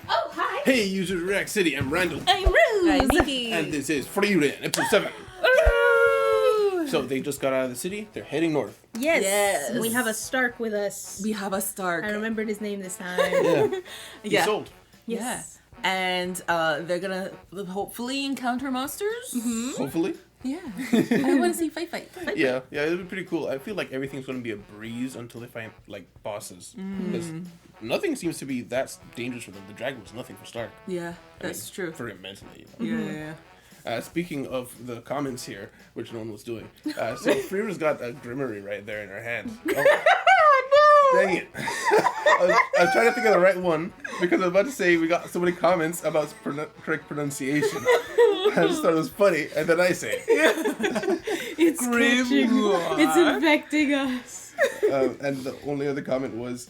Oh, hi. Hey, users of Rack City, I'm Randall. I'm Rose. I'm Nikki. And this is Frieren, episode 7. So they just got out of the city, they're heading north. Yes. Yes. We have a Stark with us. We have a Stark. I remembered his name this time. Yeah. He's Yeah. sold. Yes. Yeah. And they're gonna hopefully encounter monsters. Mm-hmm. Hopefully. Yeah. I want to see fight. Yeah, it'll be pretty cool. I feel like everything's going to be a breeze until they find, like, bosses. Because nothing seems to be that dangerous for them. The dragon was nothing for Stark. Yeah, that's true. For him mentally. You know? Yeah. Speaking of the comments here, which no one was doing, so Frieren's got a Grimmery right there in her hand. Oh, dang it. I was trying to think of the right one, because I was about to say we got so many comments about correct pronunciation. I just thought it was funny, and then I say it. It's Grimoire. It's infecting us. And the only other comment was,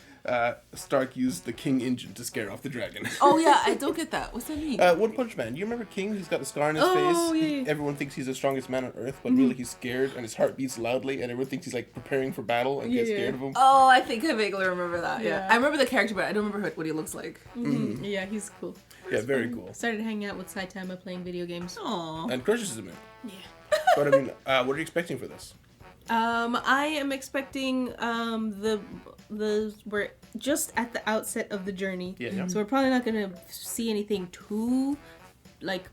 Stark used the King engine to scare off the dragon. Oh yeah, I don't get that. What's that mean? One Punch Man. You remember King? He's got the scar on his Oh, face. yeah. Everyone thinks he's the strongest man on Earth, but really he's scared, and his heart beats loudly, and everyone thinks he's like preparing for battle and gets Yeah. scared of him. Oh, I think I vaguely remember that. Yeah. Yeah. I remember the character, but I don't remember what he looks like. Mm-hmm. Yeah, he's cool. Yeah, very cool. Started hanging out with Saitama playing video games. Aww. And Crush's is a man. Yeah. But I mean, what are you expecting for this? I am expecting we're just at the outset of the journey. Yeah. So we're probably not gonna see anything too like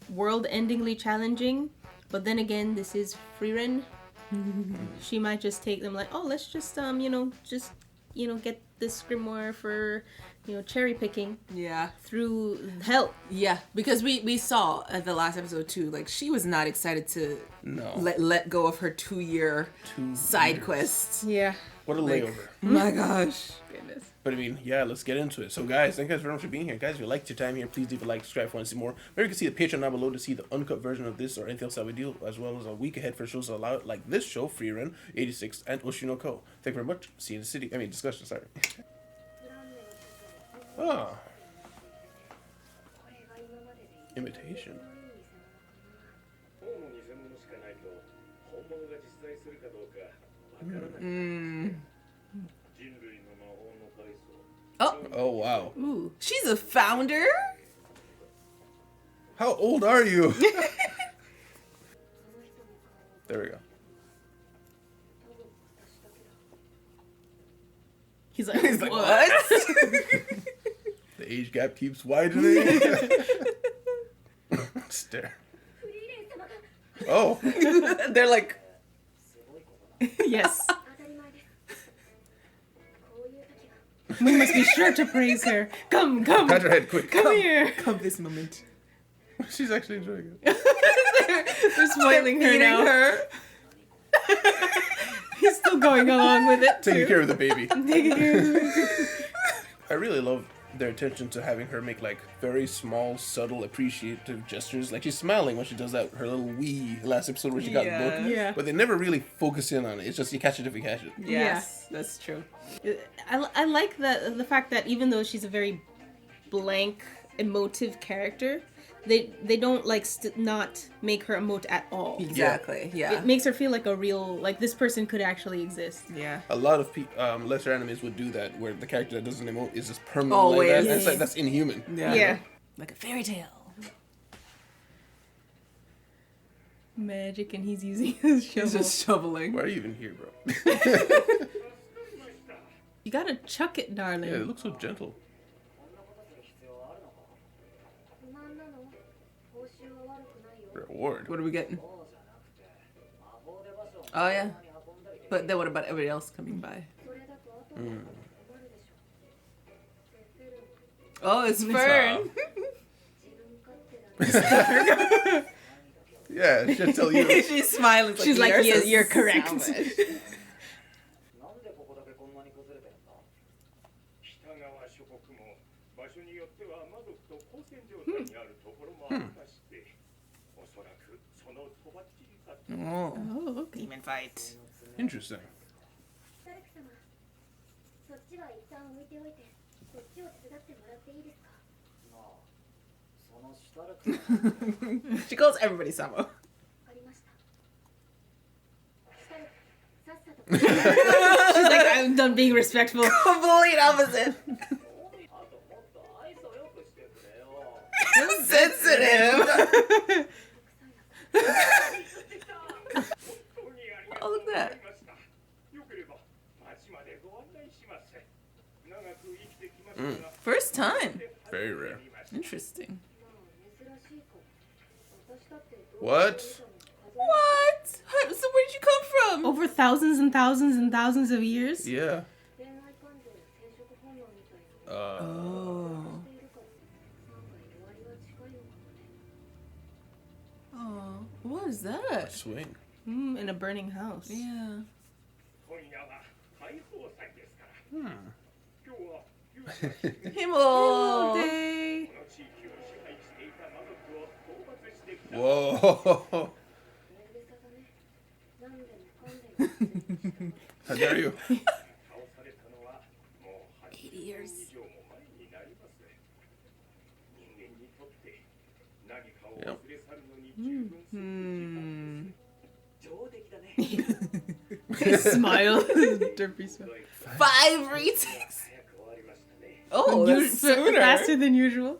world-endingly challenging. But then again, this is Frieren. She might just take them like, oh, let's just get this grimoire for cherry picking Yeah. through hell. Yeah, because we saw at the last episode too, like she was not excited to No. let go of her 2-year side quest. Yeah. What a Like- layover. My gosh. Goodness. But I mean, yeah, let's get into it. So guys, thank you guys very much for being here. Guys, if you liked your time here, please leave a like, subscribe if you want to see more. Maybe you can see the Patreon down below to see the uncut version of this or anything else that we do, as well as a week ahead for shows allowed like this show, Frieren, 86, and Oshinoko. Thank you very much. See you in the city. Discussion, sorry. Ah. Imitation. Oh, Oh, wow. Ooh. she's a founder. How old are you? There we go. He's like, He's like, what? The age gap keeps widening. Stare. Oh. They're like, Yes. We must be sure to praise her. Come. Pat her head quick. Come here. come this moment. She's actually enjoying it. We're spoiling her Eating now. her. He's still going along with it Taking too. care of the baby. Taking care of the I really love their attention to having her make like very small, subtle, appreciative gestures. Like she's smiling when she does that, her little wee last episode where she got the Yeah. book. Yeah. But they never really focus in on it. It's just you catch it if you catch it. Yes, that's true. I like the fact that even though she's a very blank, emotive character, they don't like not make her emote at all. Exactly. Yeah. It makes her feel like a real, like this person could actually exist. Yeah. A lot of lesser animes would do that, where the character that doesn't emote is just permanent. Always. Like that. That's, like, that's inhuman. Yeah. Like a fairy tale. Magic, and he's using his shovel. He's just shoveling. Why are you even here, bro? You gotta chuck it, darling. Yeah, it looks so gentle. Reward. What are we getting? Oh yeah. But then what about everybody else coming by? Oh, it's Fern. Yeah, it should tell you. She's smiling. She's like, "You're you're correct." savage." Oh, Oh, okay. demon fight. Interesting. She calls everybody Samo. She's like, I'm done being respectful. Complete opposite. Oh, look at that. First time. Very rare. Interesting. What? What? So where did you come from? Over thousands and thousands and thousands of years. Yeah. Oh. Oh. What is that? Swing. In a burning house. Yeah. Himmel. Day. Whoa. How dare you? 80 years. Yep. Smile. Derpy smile. 5 retakes. Oh, that's sooner. Faster than usual.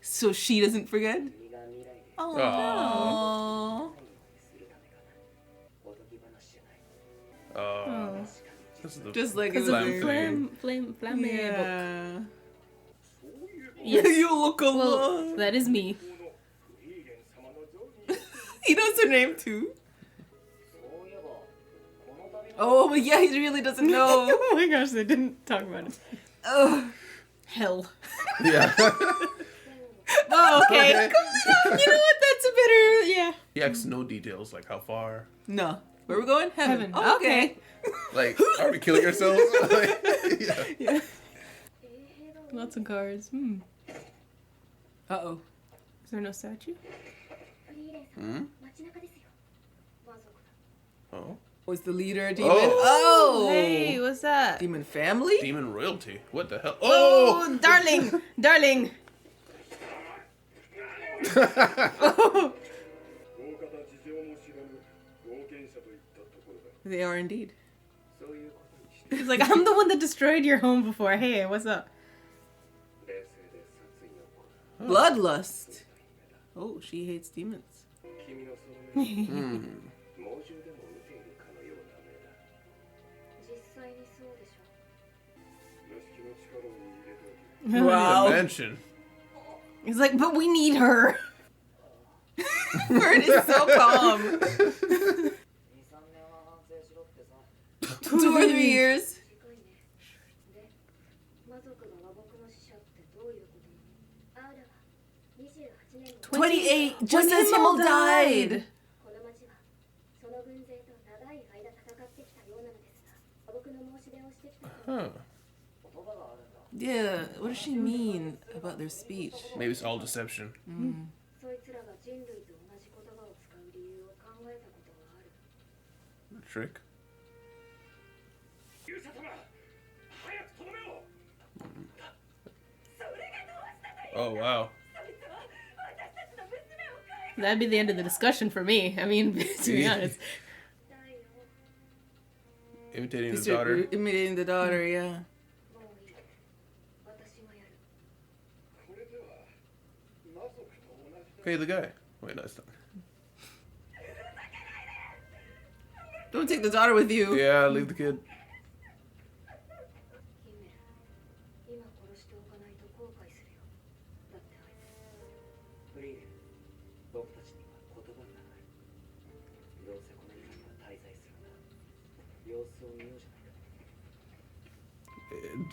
So she doesn't forget? Oh, Aw. no. Oh. This is the Just like it Because was of Flam very- Flame book. Yeah. Yes. You look Well, alone. that is me. He knows her name too. Oh, but yeah, he really doesn't know. Oh my gosh, they didn't talk about it. Ugh. Hell. Yeah. Oh, okay. Okay. You know what? That's a better. Yeah. He asks no details, like how far. No. Where we going? Heaven. Heaven. Oh, okay. Like, are we killing ourselves? Like, yeah. Yeah. Lots of cards. Uh-oh. Is there no statue? Hmm? Oh. Was the leader a demon? Oh. Oh. Hey, what's that? Demon family? Demon royalty. What the hell? Oh, Oh! darling, darling. Oh. They are indeed. He's like, I'm the one that destroyed your home before. Hey, what's up? Bloodlust. Oh, she hates demons. Hmm. Wow. The mansion. He's like, but we need her. Bird is so calm. 2 or 3 years. 28, just When as Himmel died. Huh. Yeah, what does she mean about their speech? Maybe it's all deception. Trick. Oh wow. That'd be the end of the discussion for me. I mean, to be honest. Imitating his daughter. Imitating the daughter, yeah. Hey, the guy. Wait, no, it's not. Don't take the daughter with you. Yeah, leave the kid.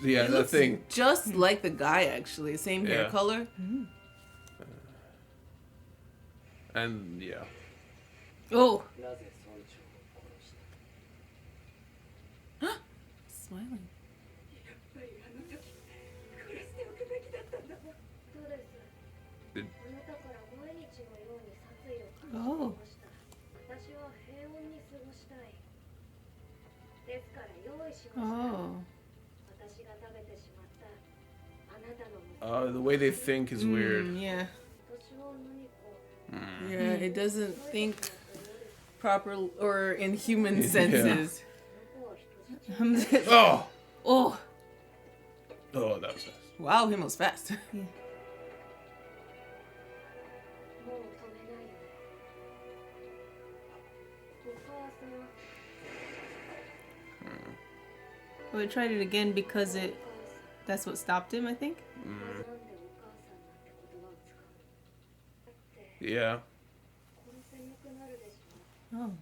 Yeah, He that looks thing. just like the guy, actually. Same hair Yeah. color. And yeah. Oh, Smiling. oh. Oh. The way they think is weird. Yeah. Yeah, it doesn't think proper or in human Yeah. senses. Oh! Oh. Oh, that was fast. Wow, him was fast. Yeah. We tried it again because that's what stopped him, I think. Yeah. Oh.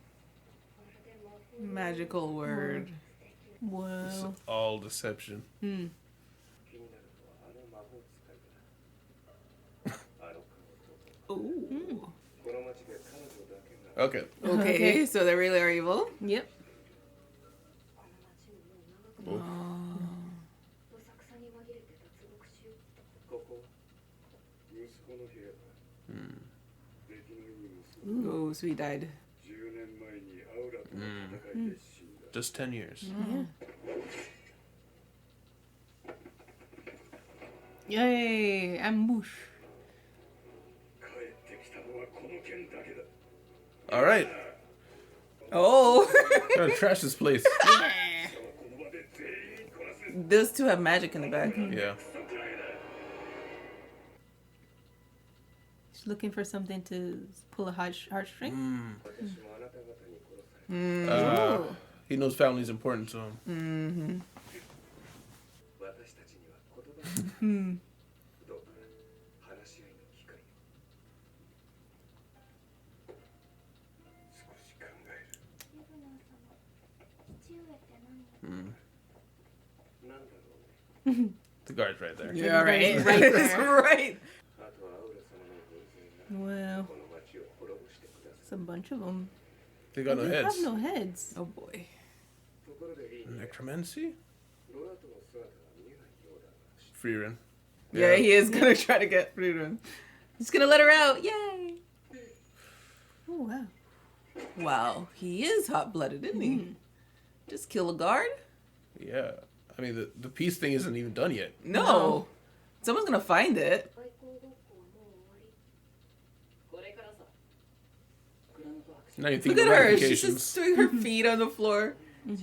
Magical word. It's Whoa. all deception. Hmm. Ooh. Okay. Okay, so they really are evil. Yep. Oh. Oh, so he died. Just 10 years. Yeah. Yay! Ambush. All right. Oh. Gotta trash this place. Those two have magic in the back. Yeah. She's looking for something to pull a heartstring. He knows family's important to him. Mm-hmm. The guard's right there. Yeah, right. Right there. Right. Wow. It's a bunch of them. They got no They heads. have no heads. Oh boy. Necromancy? Frieren. Yeah, he is gonna try to get Frieren. He's gonna let her out. Yay! Oh, wow. Wow, he is hot-blooded, isn't he? Just kill a guard? Yeah. I mean, the peace thing isn't even done yet. No. Someone's gonna find it. Not even Look thinking at of her. She's ramifications. just doing her feet on the floor. Oh,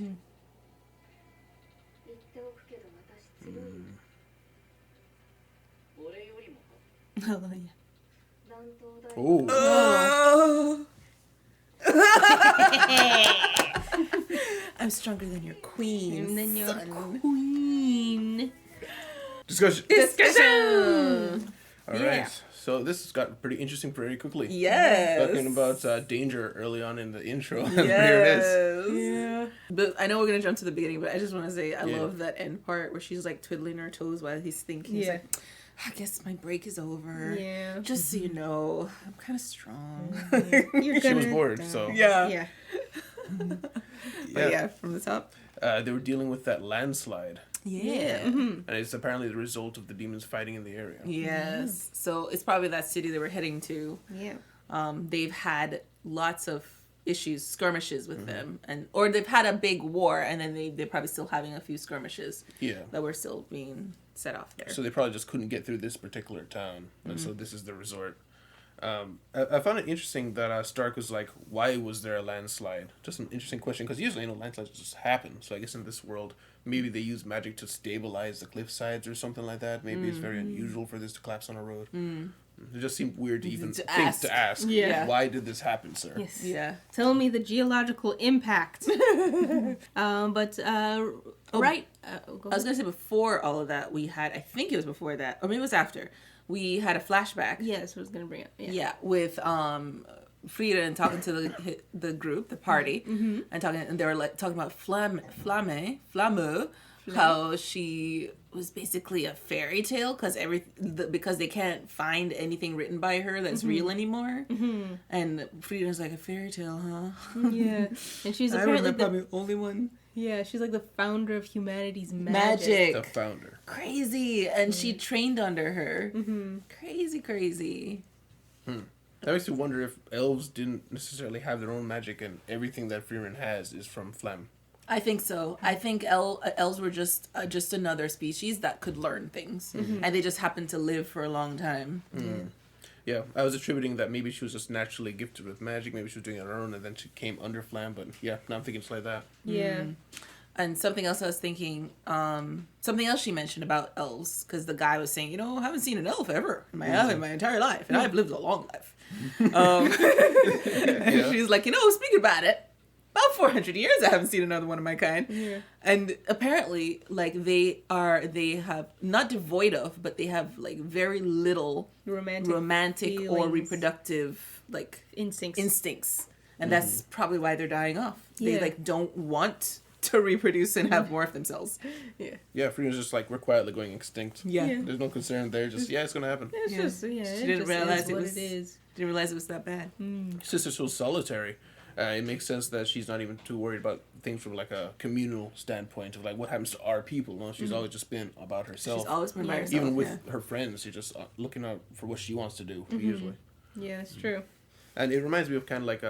yeah. Ooh. Oh. I'm stronger than your queen. And then your son. queen. Discussion. Discussion. All right. Yeah. So this got pretty interesting very quickly. Yes. Talking about danger early on in the intro. And Yes. here it is. Yeah. But I know we're gonna jump to the beginning, but I just want to say I Yeah. love that end part where she's like twiddling her toes while he's thinking. He's Yeah. like, I guess my break is over. Yeah. Just so you know, I'm kind of strong. You're She was gonna bored, die. so Yeah. Yeah. But yeah, from the top. They were dealing with that landslide, Yeah. and it's apparently the result of the demons fighting in the area. Yes. So it's probably that city they were heading to. Yeah. They've had lots of issues, skirmishes with them, or they've had a big war, and then they're probably still having a few skirmishes Yeah. that were still being set off there. So they probably just couldn't get through this particular town, and so this is the resort. I found it interesting that Stark was like, "Why was there a landslide?" Just an interesting question, because usually, landslides just happen. So I guess in this world, maybe they use magic to stabilize the cliff sides or something like that. Maybe it's very unusual for this to collapse on a road. It just seemed weird to even To think ask. to ask. Yeah. Why did this happen, sir? Yes. Yeah. Tell me the geological impact. Right. Go I was ahead. gonna say before all of that, we had, I think it was before that, or maybe it was after, we had a flashback. Yeah, that's what I was gonna bring up. Yeah. Yeah, with Frieren talking to the group, the party, and they were like talking about Flamme, how she was basically a fairy tale because they can't find anything written by her that's real anymore. And Frieren's like, a fairy tale, huh? Yeah. And she's I apparently remember I'm the only one. Yeah, she's like the founder of humanity's Magic. The founder. Crazy. And she trained under her. Crazy. That makes me wonder if elves didn't necessarily have their own magic, and everything that Frieren has is from Phlegm. I think so. I think elves were just another species that could learn things. And they just happened to live for a long time. Yeah, I was attributing that maybe she was just naturally gifted with magic. Maybe she was doing it on her own, and then she came under Phlegm. But yeah, now I'm thinking it's like that. Yeah. And something else I was thinking, something else she mentioned about elves, because the guy was saying, you know, I haven't seen an elf ever in my entire life, and I've lived a long life. And she's like, you know, speaking about it, about 400 years I haven't seen another one of my kind. Yeah. And apparently, like, they have, not devoid of, but they have, like, very little romantic or reproductive, like, instincts. And that's probably why they're dying off. They, like, don't want to reproduce and have more of themselves. Yeah, Frieren's just like, we're quietly going extinct. Yeah. There's no concern there. Just, it's going to happen. It's just, she didn't realize it was that bad. It's just so solitary. It makes sense that she's not even too worried about things from like a communal standpoint of like what happens to our people. No, she's always just been about herself. She's always been by herself. Even with her friends, she's just looking out for what she wants to do, usually. Yeah, that's true. And it reminds me of kind of like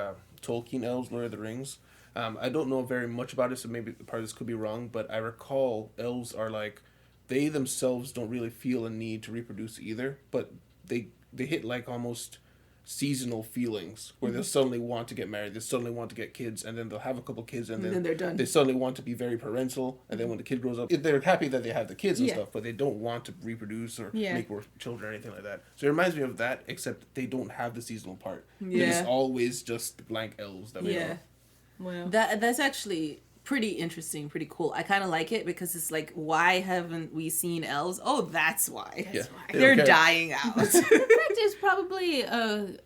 Tolkien elves, Lord of the Rings. I don't know very much about it, so maybe part of this could be wrong, but I recall elves are like, they themselves don't really feel a need to reproduce either, but they hit like almost seasonal feelings where they'll suddenly want to get married, they suddenly want to get kids, and then they'll have a couple kids, and then they're done. They suddenly want to be very parental, and then when the kid grows up, they're happy that they have the kids and stuff, but they don't want to reproduce or make more children or anything like that. So it reminds me of that, except they don't have the seasonal part. They're just always just blank elves that we know. Wow. That's actually pretty interesting, pretty cool. I kind of like it because it's like, why haven't we seen elves? Oh, that's why. That's why. They're dying out. It's probably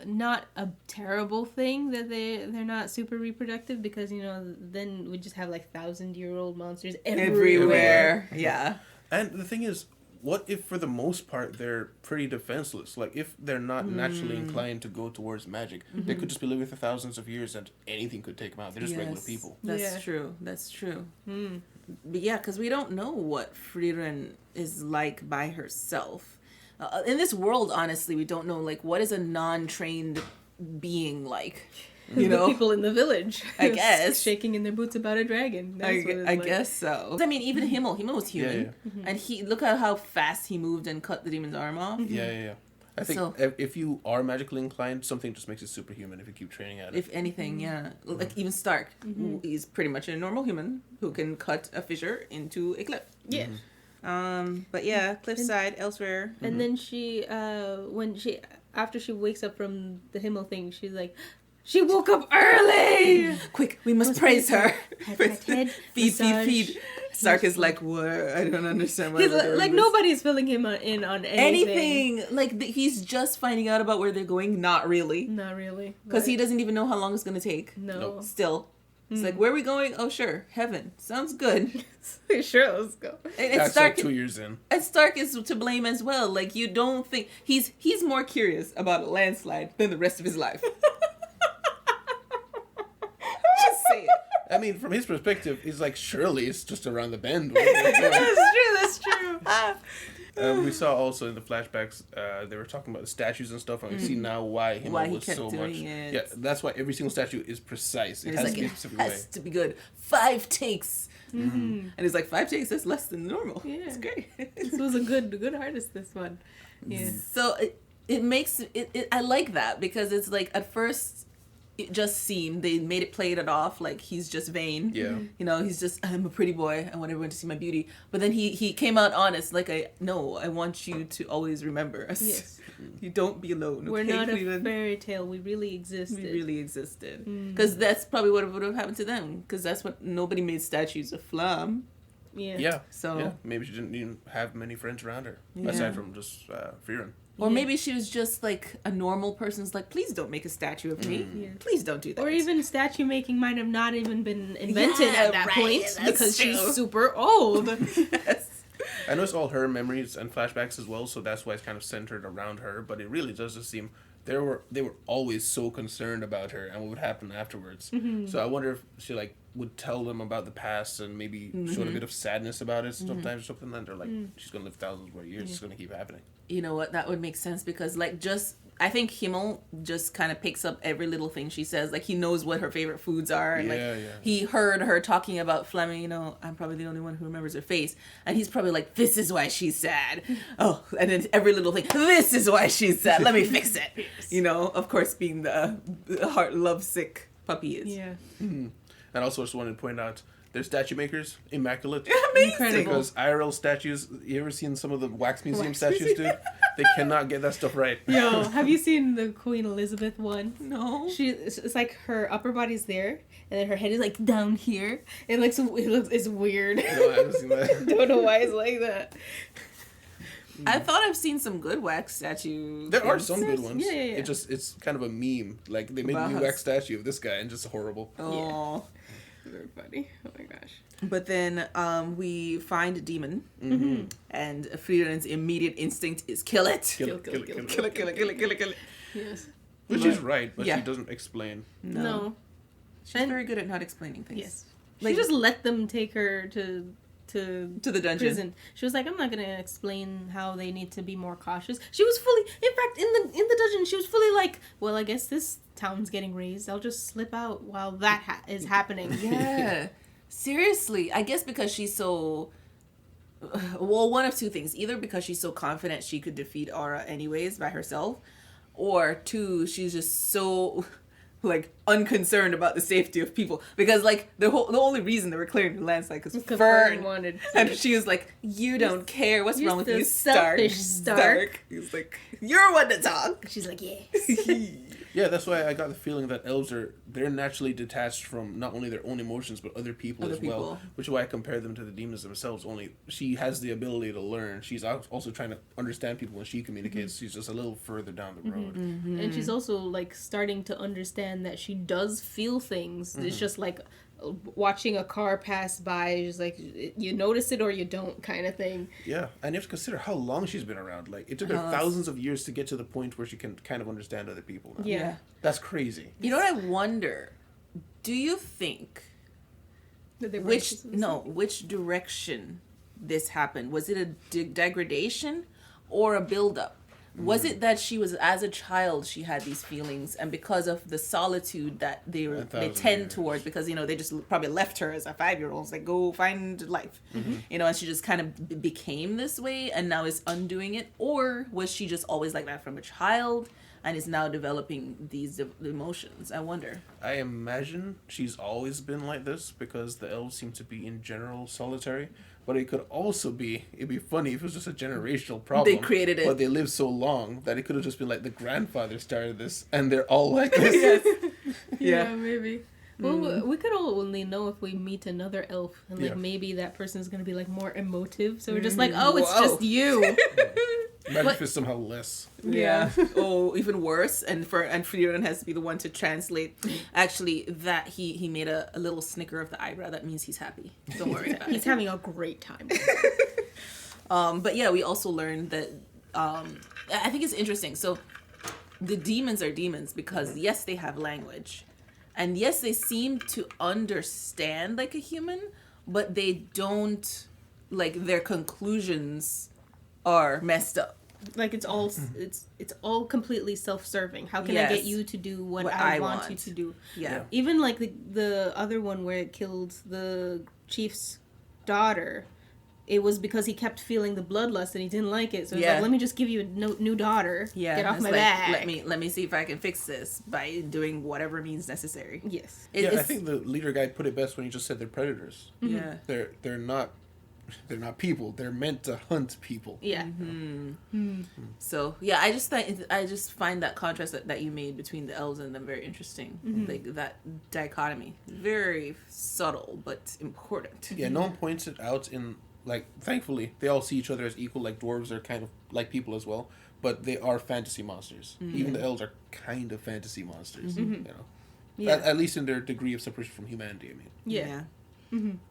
not a terrible thing that they're not super reproductive, because, you know, then we just have like 1,000-year-old monsters everywhere. Yeah. And the thing is, what if for the most part they're pretty defenseless? Like, if they're not naturally inclined to go towards magic, they could just be living for thousands of years and anything could take them out. They're just regular people. That's true. That's true. But yeah, because we don't know what Frieren is like by herself. In this world, honestly, we don't know, like, what is a non-trained being like? You know, the people in the village, I guess, shaking in their boots about a dragon. I guess so. I mean, even Himmel was human, and look at how fast he moved and cut the demon's arm off. Yeah. I think if you are magically inclined, something just makes it superhuman if you keep training at it. If anything, like even Stark, he's pretty much a normal human who can cut a fissure into a cliff. Yeah. But yeah, cliffside, elsewhere. And then she, after she wakes up from the Himmel thing, she's like, she woke up early! Quick, we must praise her. Head, feed. Stark is like, what? I don't understand why. He's like nobody's filling him in on anything. Like, he's just finding out about where they're going. Not really. Because he doesn't even know how long it's going to take. No. Still. It's like, where are we going? Oh, sure. Heaven. Sounds good. Sure, let's go. And that's Stark, like 2 years in. And Stark is to blame as well. Like, you don't think... He's more curious about a landslide than the rest of his life. Just say it. I mean, from his perspective, he's like, surely it's just around the bend. That's true. We saw also in the flashbacks, they were talking about the statues and stuff, and we see now why he was so much. It. Yeah, that's why every single statue is precise. It has to be a specific way. It has to be good. 5 takes. And it's like 5 takes. That's less than normal. Yeah, it's great. This was a good artist. This one. Yeah. So it makes it. I like that because it's like at first. It just seemed they made it played it off like he's just vain. Yeah. You know, he's just, I'm a pretty boy. I want everyone to see my beauty. But then he came out honest. Like, I want you to always remember us. Yes. You don't be alone. We're not a fairy tale. We really existed. Because that's probably what would have happened to them. Because that's what nobody made statues of Flam. Yeah. So maybe she didn't even have many friends around her aside from just Frieren. Or maybe she was just like a normal person's like, please don't make a statue of me. Yeah. Please don't do that. Or even statue making might have not even been invented at that point because true. She's super old. Yes. I know it's all her memories and flashbacks as well, so that's why it's kind of centered around her. But it really does just seem they were always so concerned about her and what would happen afterwards. So I wonder if she like would tell them about the past and maybe show a bit of sadness about it sometimes or something. And they're like, she's gonna live thousands more years. It's gonna keep happening. You know what? That would make sense because like I think Himmel just kind of picks up every little thing she says. Like he knows what her favorite foods are. And he heard her talking about Fleming, you know, I'm probably the only one who remembers her face. And he's probably like, this is why she's sad. Oh, and then every little thing, this is why she's sad. Let me fix it. Yes. You know, of course, being the heart lovesick puppy is. Yeah. Mm-hmm. And also just wanted to point out, their statue makers, immaculate. Amazing. Incredible. Because IRL statues, you ever seen some of the wax museum Wax statues, museum. dude? They cannot get that stuff right. Yo, have you seen the Queen Elizabeth one? No. It's like her upper body's there, and then her head is like down here. It looks it's weird. No, I haven't seen that. Don't know why it's like that. I thought I've seen some good wax statues. There are some good ones. Yeah. It's kind of a meme. Like, they made a new Bauhaus. wax statue of this guy, and just horrible. Oh. Very funny. Oh my gosh. But then we find a demon, and Frieren's immediate instinct is kill it. Kill it. Kill it. Yes. Which is right, but Yeah. she doesn't explain. No. She's very good at not explaining things. Yes. Like- She just let them take her to To the dungeon. prison. She was like, I'm not gonna explain how they need to be more cautious. She was fully, in fact, in the dungeon, she was fully like, well, I guess this town's getting raised. I'll just slip out while that is happening. Yeah. Seriously. I guess because she's so... Well, one of two things. Either because she's so confident she could defeat Aura anyways by herself, or two, she's just so... like unconcerned about the safety of people, because like the only reason they were clearing the landslide because Fern wanted to. and she was like, you don't care what's you're wrong with the you, Stark. selfish Stark. He's like, you're one to talk. She's like, yes. Yeah, that's why I got the feeling that elves they're naturally detached from not only their own emotions but other people Other as well. people. Which is why I compare them to the demons themselves. Only she has the ability to learn. She's also trying to understand people when she communicates. She's just a little further down the road. And she's also like starting to understand that she does feel things. It's just like watching a car pass by, just like you notice it or you don't kind of thing. Yeah, and you have to consider how long she's been around. Like, it took her thousands of years to get to the point where she can kind of understand other people now. Yeah. That's crazy. You know what I wonder? Do you think That they which direction this happened? Was it a degradation or a buildup? Was it that she was, as a child, she had these feelings, and because of the solitude that they tend years. towards, because they just probably left her as a 5-year-old, it's like, go find life, and she just kind of became this way, and now is undoing it? Or was she just always like that from a child, and is now developing these emotions? I wonder. I imagine she's always been like this because the elves seem to be in general solitary. But it could also be, it'd be funny if it was just a generational problem. They created it. But they lived so long that it could have just been like the grandfather started this and they're all like this. Yeah, maybe. Well, we could only know if we meet another elf, and like maybe that person's gonna be like more emotive. So we're just like, oh, it's just you. Imagine if it's somehow less. Yeah. Oh, even worse. And Frieren has to be the one to translate. Actually, that he made a little snicker of the eyebrow. That means he's happy. Don't worry about He's it. having a great time. But yeah, we also learned that I think it's interesting. So the demons are demons because yes, they have language, and yes, they seem to understand like a human, but they don't, like, their conclusions are messed up. Like it's all completely self-serving. How can I Yes. get you to do what What I I want want. you to do? Yeah. Even like the other one where it killed the chief's daughter, it was because he kept feeling the bloodlust and he didn't like it. So he's like, let me just give you a new daughter. Yeah, Get off it's my like, back. Let me see if I can fix this by doing whatever means necessary. Yes. I think the leader guy put it best when he just said they're predators. Yeah. They're not people. They're meant to hunt people. Yeah. So yeah, I just find that contrast that you made between the elves and them very interesting. Like that dichotomy, very subtle but important. Yeah, no one points it out in, like, thankfully, they all see each other as equal. Like, dwarves are kind of like people as well, but they are fantasy monsters. Even the elves are kind of fantasy monsters, you know? Yeah. At least in their degree of separation from humanity, I mean. Yeah.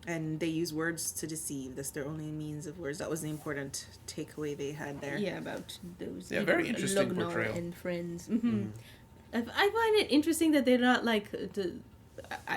And they use words to deceive. That's their only means of words. That was the important takeaway they had there. Yeah, about those. Yeah, very interesting Lugnar portrayal. and friends. I find it interesting that they're not like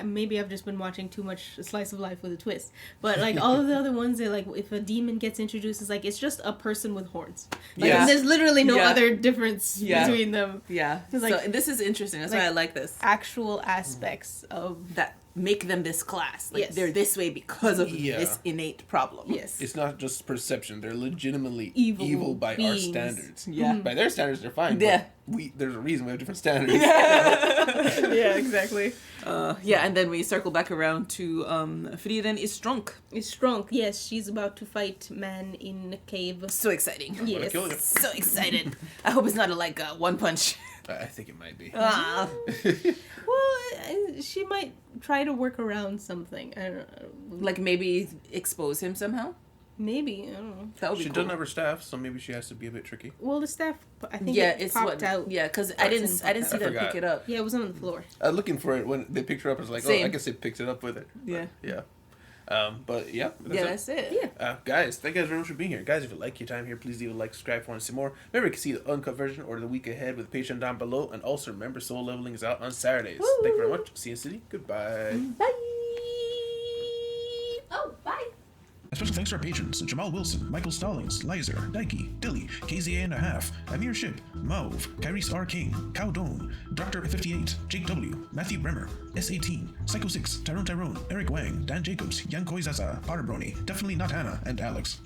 maybe I've just been watching too much Slice of Life with a twist, but like all of the other ones, they're like, if a demon gets introduced, it's like it's just a person with horns. Like, Yeah. there's literally no Yeah. other difference Yeah. between them. Yeah. It's like- So this is interesting. That's why I like this. Actual aspects of That make them this class. Like Yes. they're this way because of Yeah. this innate problem. Yes. It's not just perception; they're legitimately Evil evil by our beings. standards. Yeah. By their standards, they're fine. Yeah. But there's a reason we have different standards. Yeah, exactly. Yeah, and then we circle back around to Frieren is drunk. It's strong. Yes, she's about to fight man in a cave. So exciting. Yes. kill you. So excited. I hope it's not a one punch. I think it might be. Ah. Well, she might try to work around something. I don't know. Like maybe expose him somehow. Maybe, I don't know. That would be She cool. doesn't have her staff, so maybe she has to be a bit tricky. Well, the staff, I think Yeah, it it's popped what. out. Yeah, because I didn't see I them forgot. pick it up. Yeah, it was on the floor. Looking for it when they picked her up, I was like, Same. oh, I guess they picked it up with it. Yeah. Yeah. But yeah, That's it. Yeah. guys, thank you guys very much for being here. Guys, if you like your time here, please leave a like, subscribe if you want to see more. Remember, you can see the uncut version or the week ahead with Patreon down below. And also remember, Soul Leveling is out on Saturdays. Thank you very much. See you in the city. Goodbye. Bye. Oh, bye. A special thanks to our patrons: Jamal Wilson, Michael Stallings, Lizer, Dikey, Dilly, KZA and a half, Amir Ship, Mauve, Kyrese R. King, Cow Dome, Dr. 58, Jake W, Matthew Bremer, S18, Psycho 6, Tyrone, Eric Wang, Dan Jacobs, Yan Koi Zaza, Potter Brony, Definitely Not Hannah, and Alex.